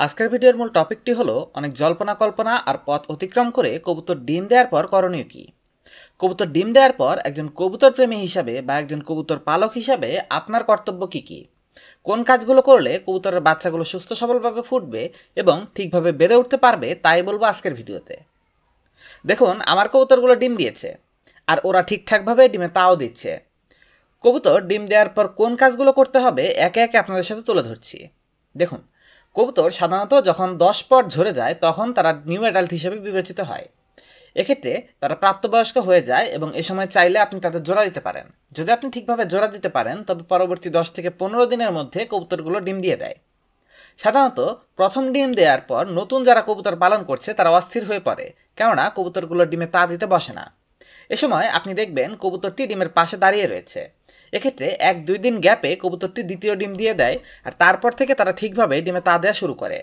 আজকের ভিডিওর মূল টপিকটি হলো অনেক জল্পনা কল্পনা আর পথ অতিক্রম করে কবুতর ডিম দেওয়ার পর করণীয় কি। কবুতর ডিম দেওয়ার পর একজন কবুতর প্রেমী হিসাবে বা একজন কবুতর পালক হিসাবে আপনার কর্তব্য কি কি, কোন কাজগুলো করলে কবুতরের বাচ্চাগুলো সুস্থ সবলভাবে ফুটবে এবং ঠিকভাবে বেড়ে উঠতে পারবে তাই বলবো আজকের ভিডিওতে। দেখুন, আমার কবুতরগুলো ডিম দিয়েছে আর ওরা ঠিকঠাকভাবে ডিমে তাও দিচ্ছে। কবুতর ডিম দেওয়ার পর কোন কাজগুলো করতে হবে একে একে আপনাদের সাথে তুলে ধরছি। দেখুন, কবুতর সাধারণত যখন 10 পর ঝরে যায় তখন তারা নিউ অ্যাডাল্ট হিসেবে বিবেচিত হয়। এক্ষেত্রে তারা প্রাপ্তবয়স্ক হয়ে যায় এবং এ সময় চাইলে আপনি তাদের জোড়া দিতে পারেন। যদি আপনি ঠিকভাবে জোড়া দিতে পারেন তবে পরবর্তী 10 থেকে 15 দিনের মধ্যে কবুতরগুলো ডিম দিয়ে দেয়। সাধারণত প্রথম ডিম দেওয়ার পর নতুন যারা কবুতর পালন করছে তারা অস্থির হয়ে পড়ে, কেননা কবুতরগুলো ডিমে তা দিতে বসে না। এ সময় আপনি দেখবেন কবুতরটি ডিমের পাশে দাঁড়িয়ে রয়েছে। এক্ষেত্রে 1-2 দিন গ্যাপে কবুতরটি দ্বিতীয় ডিম দিয়ে দেয় আর তারপর থেকে তারা ঠিকভাবে ডিমে তা দেওয়া শুরু করে।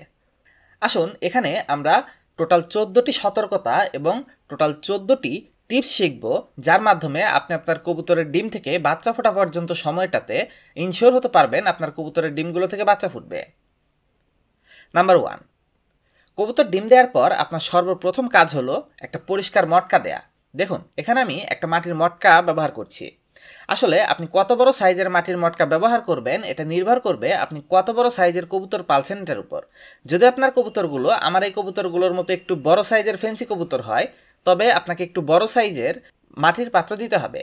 আসুন এখানে আমরা টোটাল 14টি সতর্কতা এবং টোটাল 14টি টিপস শিখব, যার মাধ্যমে আপনি আপনার কবুতরের ডিম থেকে বাচ্চা ফোটা পর্যন্ত সময়টাতে ইনশিওর হতে পারবেন আপনার কবুতরের ডিমগুলো থেকে বাচ্চা ফুটবে। নাম্বার 1, কবুতর ডিম দেওয়ার পর আপনার সর্বপ্রথম কাজ হলো একটা পরিষ্কার মটকা দেয়া। দেখুন, এখানে আমি একটা মাটির মটকা ব্যবহার করছি। আসলে আপনি কত বড় সাইজের মাটির মটকা ব্যবহার করবেন এটা নির্ভর করবে আপনি কত বড় সাইজের কবুতর পালছেন এটার উপর। যদি আপনার কবুতরগুলো আমার এই কবুতরগুলোর মতো একটু বড় সাইজের ফেন্সি কবুতর হয় তবে আপনাকে একটু বড় সাইজের মাটির পাত্র দিতে হবে।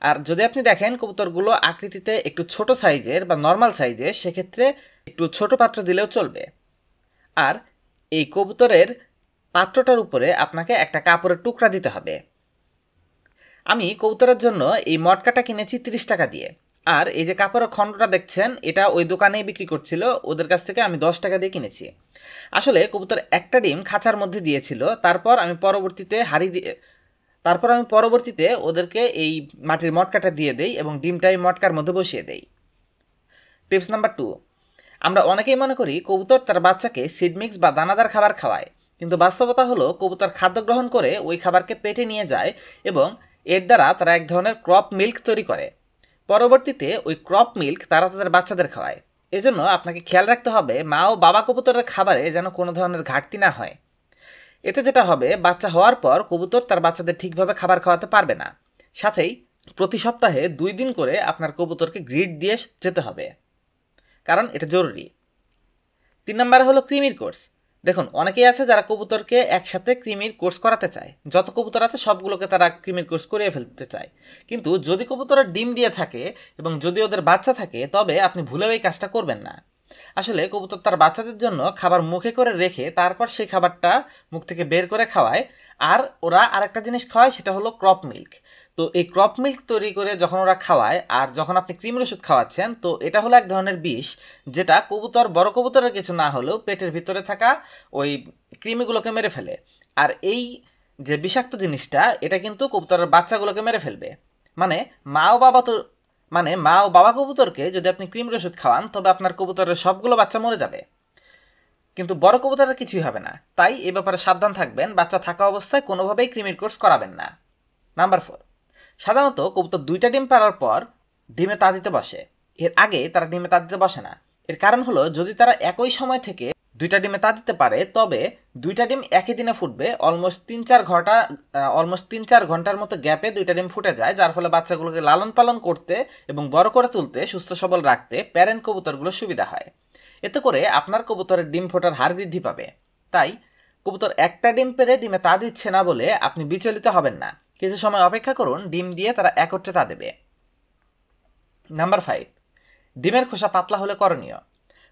আর যদি আপনি দেখেন কবুতরগুলো আকৃতিতে একটু ছোট সাইজের বা নর্মাল সাইজের, সেক্ষেত্রে একটু ছোট পাত্র দিলেও চলবে। আর এই কবুতরের পাত্রটার উপরে আপনাকে একটা কাপড়ের টুকরা দিতে হবে। আমি কবুতরের জন্য এই মটকাটা কিনেছি 30 টাকা দিয়ে। আর এই যে কাপড়ের খণ্ডটা দেখছেন এটা ওই দোকানেই বিক্রি করছিল, ওদের কাছ থেকে আমি 10 টাকা দিয়ে কিনেছি। আসলে কবুতর একটা ডিম খাঁচার মধ্যে দিয়েছিল, তারপর আমি পরবর্তীতে ওদেরকে এই মাটির মটকাটা দিয়ে দেই এবং ডিমটা এই মটকার মধ্যে বসিয়ে দেই। টিপস নাম্বার 2, আমরা অনেকেই মনে করি কবুতর তার বাচ্চাকে সিড মিক্স বা দানাদার খাবার খাওয়ায়, কিন্তু বাস্তবতা হলো কবুতর খাদ্য গ্রহণ করে ওই খাবারকে পেটে নিয়ে যায় এবং এর দ্বারা তারা এক ধরনের ক্রপ মিল্ক তৈরি করে। পরবর্তীতে ওই ক্রপ মিল্ক তারা তাদের বাচ্চাদের খাওয়ায়। এজন্য আপনাকে খেয়াল রাখতে হবে মা ও বাবা কবুতরের খাবারে যেন কোনো ধরনের ঘাটতি না হয়। এতে যেটা হবে, বাচ্চা হওয়ার পর কবুতর তার বাচ্চাদের ঠিকভাবে খাবার খাওয়াতে পারবে না। সাথেই প্রতি সপ্তাহে 2 দিন করে আপনার কবুতরকে গ্রিড দিয়ে যেতে হবে, কারণ এটা জরুরি। 3 নম্বরে হলো ক্রিমির কোর্স। দেখুন, অনেকেই আছে যারা কবুতরকে একসাথে ক্রিমির কোর্স করাতে চায়, যত কবুতর আছে সবগুলোকে তারা ক্রিমির কোর্স করিয়ে ফেলতে চায়। কিন্তু যদি কবুতরের ডিম দিয়ে থাকে এবং যদি ওদের বাচ্চা থাকে তবে আপনি ভুলেও এই কাজটা করবেন না। আসলে কবুতর তার বাচ্চাদের জন্য খাবার মুখে করে রেখে তারপর সেই খাবারটা মুখ থেকে বের করে খাওয়ায়। আর ওরা আরেকটা জিনিস খাওয়ায়, সেটা হলো ক্রপ মিল্ক। তো এই ক্রপ মিল্ক তৈরি করে যখন ওরা খাওয়ায় আর যখন আপনি ক্রিমের ওষুধ খাওয়াচ্ছেন, তো এটা হলো এক ধরনের বিষ, যেটা কবুতর বড় কবুতরের কিছু না হলেও পেটের ভিতরে থাকা ওই কৃমিগুলোকে মেরে ফেলে। আর এই যে বিষাক্ত জিনিসটা এটা কিন্তু কবুতরের বাচ্চাগুলোকে মেরে ফেলবে। মানে মা ও বাবা তো মা ও বাবা কবুতরকে যদি আপনি ক্রিমের ওষুধ খাওয়ান তবে আপনার কবুতরের সবগুলো বাচ্চা মরে যাবে, কিন্তু বড় কবুতরের কিছুই হবে না। তাই এ ব্যাপারে সাবধান থাকবেন, বাচ্চা থাকা অবস্থায় কোনোভাবেই ক্রিমির কোর্স করাবেন না। নাম্বার 4, সাধারণত কবুতর 2টা ডিম পাড়ার পর ডিমে তা দিতে বসে। এর আগে তারা ডিমে তা দিতে বসে না। এর কারণ হলো যদি তারা একই সময় থেকে 2টা ডিমে তা দিতে পারে তবে 2টা ডিম একই দিনে ফুটবে। অলমোস্ট 3-4 ঘন্টার মতো গ্যাপে 2টা ডিম ফুটে যায়, যার ফলে বাচ্চাগুলোকে লালন পালন করতে এবং বড় করে তুলতে, সুস্থ সবল রাখতে প্যারেন্ট কবুতরগুলো সুবিধা হয়। এতে করে আপনার কবুতরের ডিম ফোটার হার বৃদ্ধি পাবে। তাই কবুতর একটা ডিম পেড়ে ডিমে তা দিচ্ছে না বলে আপনি বিচলিত হবেন না। কিছু সময় অপেক্ষা করুন, ডিম দিয়ে তারা একত্রে তা দেবে। নাম্বার 5, ডিমের খোসা পাতলা হলে করণীয়।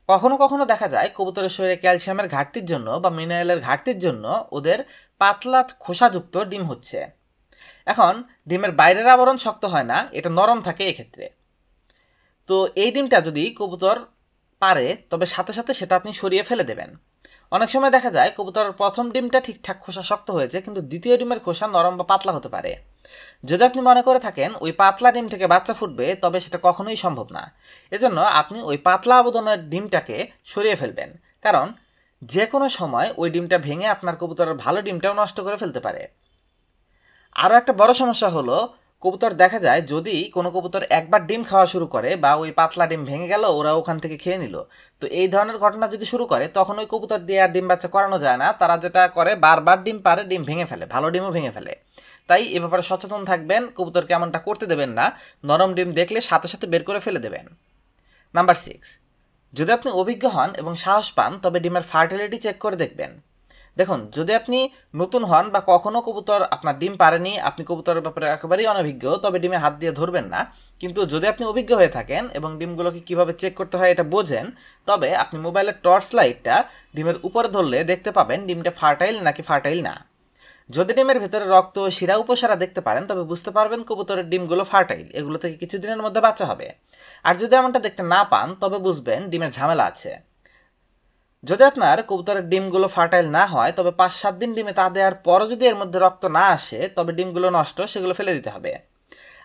কখনো কখনো দেখা যায় কবুতরের শরীরে ক্যালসিয়ামের ঘাটতির জন্য বা মিনারেলের ঘাটতির জন্য ওদের পাতলা খোসাযুক্ত ডিম হচ্ছে। এখন ডিমের বাইরের আবরণ শক্ত হয় না, এটা নরম থাকে এক্ষেত্রে। তো এই ডিমটা যদি কবুতর পারে তবে সাথে সাথে সেটা আপনি সরিয়ে ফেলে দেবেন। অনেক সময় দেখা যায় কবুতরের প্রথম ডিমটা ঠিকঠাক খোসা শক্ত হয়েছে কিন্তু দ্বিতীয় ডিমের খোসা নরম বা পাতলা হতে পারে। যদি আপনি মনে করে থাকেন ওই পাতলা ডিম থেকে বাচ্চা ফুটবে তবে সেটা কখনোই সম্ভব না। এজন্য আপনি ওই পাতলা আবরণের ডিমটাকে সরিয়ে ফেলবেন, কারণ যে কোনো সময় ওই ডিমটা ভেঙে আপনার কবুতরের ভালো ডিমটাও নষ্ট করে ফেলতে পারে। আরও একটা বড় সমস্যা হলো কবুতর দেখা যায় যদি কোনো কবুতর একবার ডিম খাওয়া শুরু করে বা ওই পাতলা ডিম ভেঙে গেল ওরা ওখান থেকে খেয়ে নিল, তো এই ধরনের ঘটনা যদি শুরু করে তখন ওই কবুতর দিয়ে আর ডিম বাচ্চা করানো যায় না। তারা যেটা করে বারবার ডিম পারে, ডিম ভেঙে ফেলে, ভালো ডিমও ভেঙে ফেলে। তাই এ ব্যাপারে সচেতন থাকবেন, কবুতরকে এমনটা করতে দেবেন না। নরম ডিম দেখলে সাথে সাথে বের করে ফেলে দেবেন। নাম্বার 6, যদি আপনি অভিজ্ঞ হন এবং সাহস পান তবে ডিমের ফার্টিলিটি চেক করে দেখবেন। দেখুন, যদি আপনি নতুন হন বা কখনো কবুতর আপনার ডিম পারেনি, আপনি কবুতরের ব্যাপারে একেবারেই অনভিজ্ঞ, তবে ডিমে হাত দিয়ে ধরবেন না। কিন্তু যদি আপনি অভিজ্ঞ হয়ে থাকেন এবং ডিমগুলোকে কিভাবে চেক করতে হয় এটা বোঝেন, তবে আপনি মোবাইলের টর্চ লাইটটা ডিমের উপরে ধরলে দেখতে পাবেন ডিমটা ফার্টাইল নাকি ফার্টাইল না। যদি ডিমের ভেতরে রক্ত, শিরা, উপশিরা দেখতে পারেন তবে বুঝতে পারবেন কবুতরের ডিমগুলো ফার্টাইল, এগুলো থেকে কিছুদিনের মধ্যে বাচ্চা হবে। আর যদি এমনটা দেখতে না পান তবে বুঝবেন ডিমের ঝামেলা আছে। যদি আপনার কবুতরের ডিমগুলো ফার্টাইল না হয় তবে 5-7 দিন ডিমে তা দেওয়ার পরও যদি এর মধ্যে রক্ত না আসে তবে ডিমগুলো নষ্ট, সেগুলো ফেলে দিতে হবে।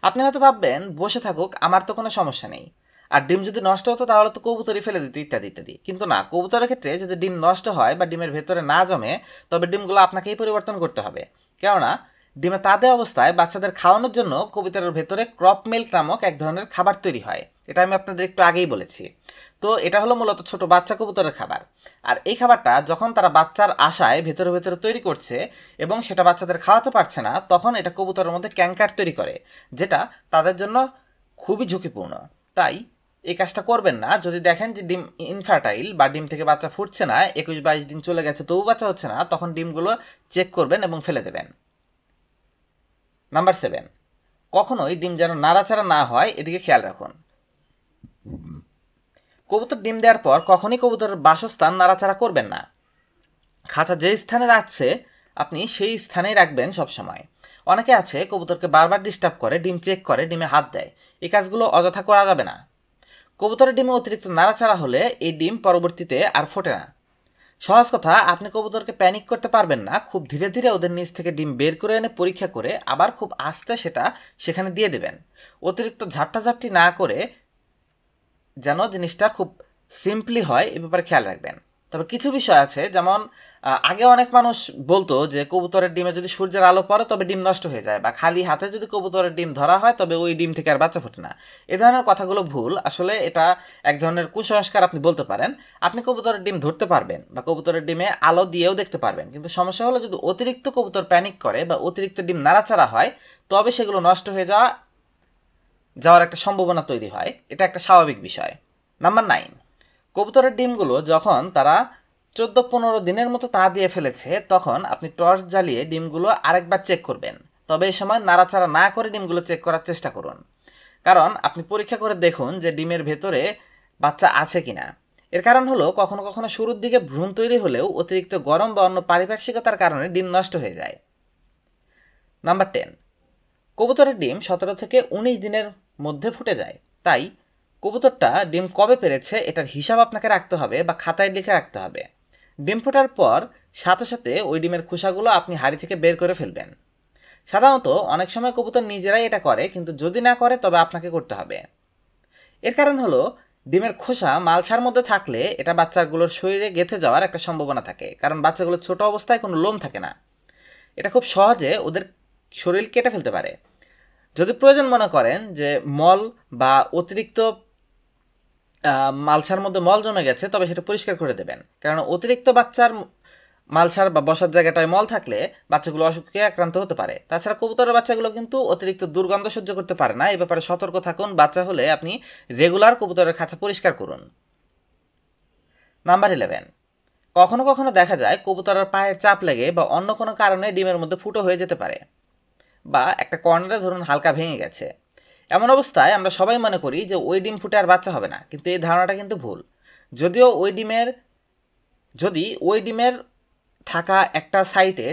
আপনি হয়তো ভাববেন বসে থাকুক, আমার তো কোনো সমস্যা নেই, আর ডিম যদি নষ্ট হতো তাহলে তো কবুতরই ফেলে দিত, ইত্যাদি ইত্যাদি। কিন্তু না, কবুতরের ক্ষেত্রে যদি ডিম নষ্ট হয় বা ডিমের ভেতরে না জমে তবে ডিমগুলো আপনাকেই পরিবর্তন করতে হবে। কেননা ডিমে তাজা অবস্থায় বাচ্চাদের খাওয়ানোর জন্য কবুতরের ভেতরে ক্রপ মিল্ক নামক এক ধরনের খাবার তৈরি হয়। এটা আমি আপনাদের একটু আগেই বলেছি। তো এটা হলো মূলত ছোট বাচ্চা কবুতরের খাবার। আর এই খাবারটা যখন তারা বাচ্চার আশায় ভেতরে ভেতরে তৈরি করছে এবং সেটা বাচ্চাদের খাওয়াতে পারছে না, তখন এটা কবুতরের মধ্যে ক্যাঙ্কার তৈরি করে, যেটা তাদের জন্য খুবই ঝুঁকিপূর্ণ। তাই এই কাজটা করবেন না। যদি দেখেন যে ডিম ইনফার্টাইল বা ডিম থেকে বাচ্চা ফুটছে না, 21-22 দিন চলে গেছে তবু বাচ্চা হচ্ছে না, তখন ডিমগুলো চেক করবেন এবং ফেলে দেবেন। নাম্বার 7, কখনোই ডিম যেন নাড়াচাড়া না হয় এদিকে খেয়াল রাখুন। কবুতর ডিম দেওয়ার পর কখনই কবুতরের বাসস্থান নাড়াচাড়া করবেন না। খাঁচা যে স্থানে রাখছে আপনি সেই স্থানেই রাখবেন সবসময়। অনেকে আছে কবুতরকে বারবার ডিস্টার্ব করে, ডিম চেক করে, ডিমে হাত দেয়। এই কাজগুলো অযথা করা যাবে না। কবুতরের ডিমে অতিরিক্ত নাড়াচাড়া হলে এই ডিম পরবর্তীতে আর ফোটে না। সহজ কথা, আপনি কবুতরকে প্যানিক করতে পারবেন না। খুব ধীরে ধীরে ওদের নিচ থেকে ডিম বের করে এনে পরীক্ষা করে আবার খুব আস্তে সেটা সেখানে দিয়ে দেবেন। অতিরিক্ত ঝাপটাঝাপটি না করে যেন জিনিসটা খুব সিম্পলি হয় এ ব্যাপারে খেয়াল রাখবেন। তবে কিছু বিষয় আছে, যেমন আগে অনেক মানুষ বলতো যে কবুতরের ডিমে যদি সূর্যের আলো পড়ে তবে ডিম নষ্ট হয়ে যায়, বা খালি হাতে যদি কবুতরের ডিম ধরা হয় তবে ওই ডিম থেকে আর বাচ্চা ফোটে না। এ ধরনের কথাগুলো ভুল। আসলে এটা এক ধরনের কুসংস্কার আপনি বলতে পারেন। আপনি কবুতরের ডিম ধরতে পারবেন বা কবুতরের ডিমে আলো দিয়েও দেখতে পারবেন, কিন্তু সমস্যা হলো যদি অতিরিক্ত কবুতর প্যানিক করে বা অতিরিক্ত ডিম নাড়াচাড়া হয় তবে সেগুলো নষ্ট হয়ে যাওয়ার একটা সম্ভাবনা তৈরি হয়। এটা একটা স্বাভাবিক বিষয়। নাম্বার 9, কবুতরের ডিমগুলো যখন তারা 14-15 দিনের মতো তা দিয়ে ফেলেছে তখন আপনি টর্চ জ্বালিয়ে ডিমগুলো আরেকবার চেক করবেন। তবে এই সময় নাড়াচাড়া না করে ডিমগুলো চেক করার চেষ্টা করুন। কারণ আপনি পরীক্ষা করে দেখুন যে ডিমের ভেতরে বাচ্চা আছে কিনা। এর কারণ হলো কখনো কখনো শুরুর দিকে ভ্রূণ তৈরি হলেও অতিরিক্ত গরম বা অন্য পারিপার্শ্বিকতার কারণে ডিম নষ্ট হয়ে যায়। নাম্বার 10, কবুতরের ডিম 17 থেকে 19 দিনের মধ্যে ফুটে যায়। তাই কবুতরটা ডিম কবে পেড়েছে এটার হিসাব আপনাকে রাখতে হবে বা খাতায় লিখে রাখতে হবে। ডিম ফোটার পর সাথে সাথে ওই ডিমের খোসাগুলো আপনি হাঁড়ি থেকে বের করে ফেলবেন। সাধারণত অনেক সময় কবুতর নিজেরাই এটা করে, কিন্তু যদি না করে তবে আপনাকে করতে হবে। এর কারণ হলো ডিমের খোসা মালসার মধ্যে থাকলে এটা বাচ্চাগুলোর শরীরে গেঁথে যাওয়ার একটা সম্ভাবনা থাকে, কারণ বাচ্চাগুলোর ছোট অবস্থায় কোনো লোম থাকে না। এটা খুব সহজে ওদের শরীর কেটে ফেলতে পারে। যদি প্রয়োজন মনে করেন যে মল বা অতিরিক্ত মালসার মধ্যে মল জমে গেছে তবে সেটা পরিষ্কার করে দেবেন, কারণ অতিরিক্ত বাচ্চার মালসার বা বসার জায়গাটায় মল থাকলে বাচ্চাগুলো অসুখে আক্রান্ত হতে পারে। তাছাড়া কবুতরের বাচ্চাগুলো কিন্তু অতিরিক্ত দুর্গন্ধ সহ্য করতে পারে না, এই ব্যাপারে সতর্ক থাকুন। বাচ্চা হলে আপনি রেগুলার কবুতরের খাঁচা পরিষ্কার করুন। নাম্বার 11, কখনো কখনো দেখা যায় কবুতরের পায়ের চাপ লেগে বা অন্য কোনো কারণে ডিমের মধ্যে ফুটো হয়ে যেতে পারে, বা একটা কর্নারে ধরুন হালকা ভেঙে গেছে। এমন অবস্থায় আমরা সবাই মনে করি যে ওই ডিম ফুটে আর বাচ্চা হবে না, কিন্তু এই ধারণাটা কিন্তু ভুল। যদিও যদি ওই ডিমের থাকা একটা সাইটে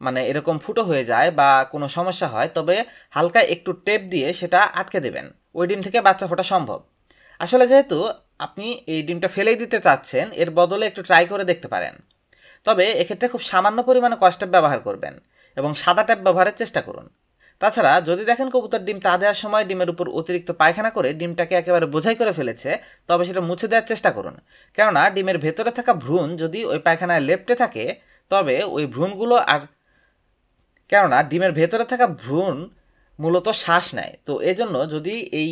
মানে এরকম ফুটো হয়ে যায় বা কোনো সমস্যা হয় তবে হালকা একটু টেপ দিয়ে সেটা আটকে দেবেন, ওই ডিম থেকে বাচ্চা ফোটা সম্ভব। আসলে যেহেতু আপনি এই ডিমটা ফেলেই দিতে চাচ্ছেন, এর বদলে একটু ট্রাই করে দেখতে পারেন। তবে এক্ষেত্রে খুব সামান্য পরিমাণে কস্টেপ ব্যবহার করবেন এবং সাদা ট্যাপ ব্যবহারের চেষ্টা করুন। তাছাড়া যদি দেখেন কবুতর ডিম তা দেওয়ার সময় ডিমের উপর অতিরিক্ত পায়খানা করে ডিমটাকে একেবারে বোঝাই করে ফেলেছে তবে সেটা মুছে দেওয়ার চেষ্টা করুন। কেননা ডিমের ভেতরে থাকা ভ্রূণ যদি ওই পায়খানায় লেপ্টে থাকে তবে ওই ভ্রূণগুলো আর কেননা ডিমের ভেতরে থাকা ভ্রূণ মূলত শ্বাস নেয়। তো এজন্য যদি এই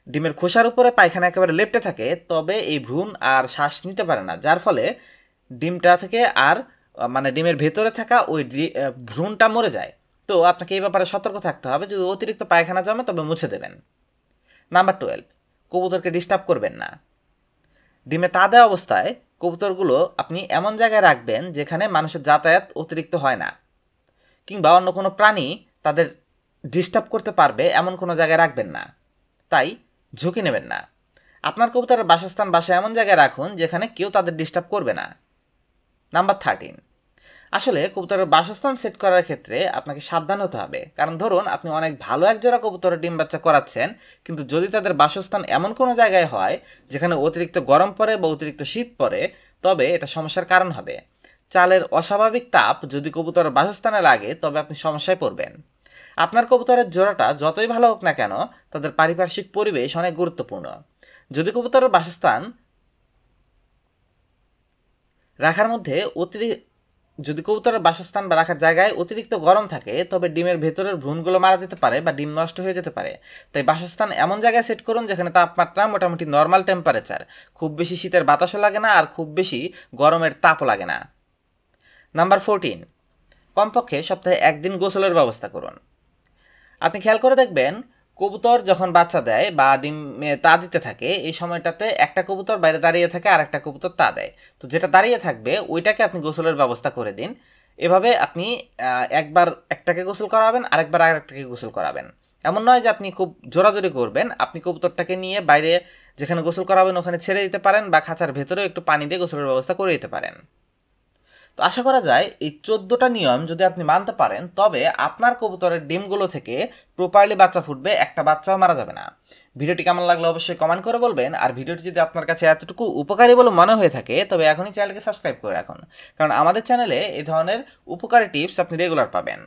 ডিমের খোসার উপরে পায়খানা একেবারে লেপ্টে থাকে তবে এই ভ্রূণ আর শ্বাস নিতে পারে না, যার ফলে ডিমটা থেকে আর মানে ডিমের ভেতরে থাকা ওই ভ্রূণটা মরে যায়। তো আপনাকে এই ব্যাপারে সতর্ক থাকতে হবে, যদি অতিরিক্ত পায়খানা জমে তবে মুছে দেবেন। নাম্বার 12, কবুতরকে ডিস্টার্ব করবেন না। ডিমে তা দেওয়া অবস্থায় কবুতরগুলো আপনি এমন জায়গায় রাখবেন যেখানে মানুষের যাতায়াত অতিরিক্ত হয় না, কিংবা অন্য কোনো প্রাণী তাদের ডিস্টার্ব করতে পারবে এমন কোনো জায়গায় রাখবেন না। তাই ঝুঁকি নেবেন না। আপনার কবুতরের বাসস্থান বাসায় এমন জায়গায় রাখুন যেখানে কেউ তাদের ডিস্টার্ব করবে না। নাম্বার 13, আসলে কবুতরের বাসস্থান সেট করার ক্ষেত্রে আপনাকে সাবধান হতে হবে। কারণ ধরুন আপনি অনেক ভালো এক জোড়া কবুতরের ডিম বাচ্চা করাচ্ছেন, কিন্তু যদি তাদের বাসস্থান এমন কোনো জায়গায় হয় যেখানে অতিরিক্ত গরম পড়ে বা অতিরিক্ত শীত পড়ে, তবে এটা সমস্যার কারণ হবে। চালের অস্বাভাবিক তাপ যদি কবুতরের বাসস্থানে লাগে তবে আপনি সমস্যায় পড়বেন। আপনার কবুতরের জোড়াটা যতই ভালো হোক না কেন, তাদের পারিপার্শ্বিক পরিবেশ অনেক গুরুত্বপূর্ণ। যদি কবুতরের বাসস্থান রাখার মধ্যে যদি কবুতরের বাসস্থান বা রাখার জায়গায় অতিরিক্ত গরম থাকে তবে ডিমের ভেতরের ভ্রূণগুলো মারা যেতে পারে বা ডিম নষ্ট হয়ে যেতে পারে। তাই বাসস্থান এমন জায়গায় সেট করুন যেখানে তাপমাত্রা মোটামুটি নর্মাল টেম্পারেচার, খুব বেশি শীতের বাতাসও লাগে না আর খুব বেশি গরমের তাপও লাগে না। নাম্বার 14, কমপক্ষে সপ্তাহে একদিন গোসলের ব্যবস্থা করুন। আপনি খেয়াল করে দেখবেন কবুতর যখন বাচ্চা দেয় বা ডিমে তা দিতে থাকে, এই সময়টাতে একটা কবুতর বাইরে দাঁড়িয়ে থাকে আর একটা কবুতর তা দেয়। তো যেটা দাঁড়িয়ে থাকবে ওইটাকে আপনি গোসলের ব্যবস্থা করে দিন। এভাবে আপনি একবার একটাকে গোসল করাবেন, আরেকবার আরেকটাকে গোসল করাবেন। এমন নয় যে আপনি খুব জোরাজোরি করবেন, আপনি কবুতরটাকে নিয়ে বাইরে যেখানে গোসল করাবেন ওখানে ছেড়ে দিতে পারেন বা খাঁচার ভেতরেও একটু পানি দিয়ে গোসলের ব্যবস্থা করে দিতে পারেন। তো আশা করা যায় এই 14টা নিয়ম যদি আপনি মানতে পারেন তবে আপনার কবুতরের ডিমগুলো থেকে প্রপারলি বাচ্চা ফুটবে, একটা বাচ্চাও মারা যাবে না। ভিডিওটি কেমন লাগলো অবশ্যই কমেন্ট করে বলবেন। আর ভিডিওটি যদি আপনার কাছে এতটুকু উপকারী বলে মনে হয়ে থাকে তবে এখনই চ্যানেলকে সাবস্ক্রাইব করে রাখুন, কারণ আমাদের চ্যানেলে এই ধরনের উপকারী টিপস আপনি রেগুলার পাবেন।